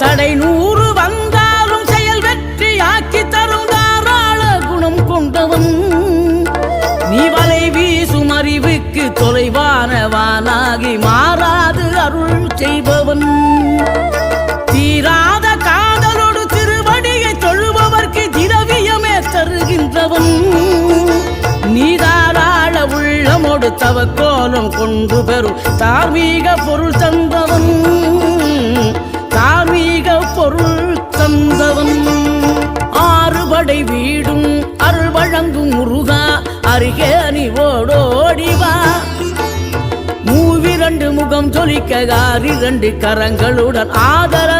தடை 100 வந்தாலும் செயல் வெற்றி ஆக்கி தரும் தாராள குணம் கொண்டவன் நீ வலை வீசும் அறிவுக்கு தொலைவானவானாகி மாறாது அருள் செய்பவன் தீராத காதலோடு திருவடியை தொழுபவர்க்கு திரவியமே தருகின்றவன் நீ தாராள உள்ளமோடு தவக்கோலம் கொண்டு பெறும் தார்மீக பொருள் தந்தவன் தார்மீக பொருள் தந்தவன் ஆறுபடை வீடும் அருள் வழங்கும் முருகா அருகே நீ ஓடோடிவா மூவிரண்டு முகம் ஜொலிக்க 2 கரங்களுடன் ஆதர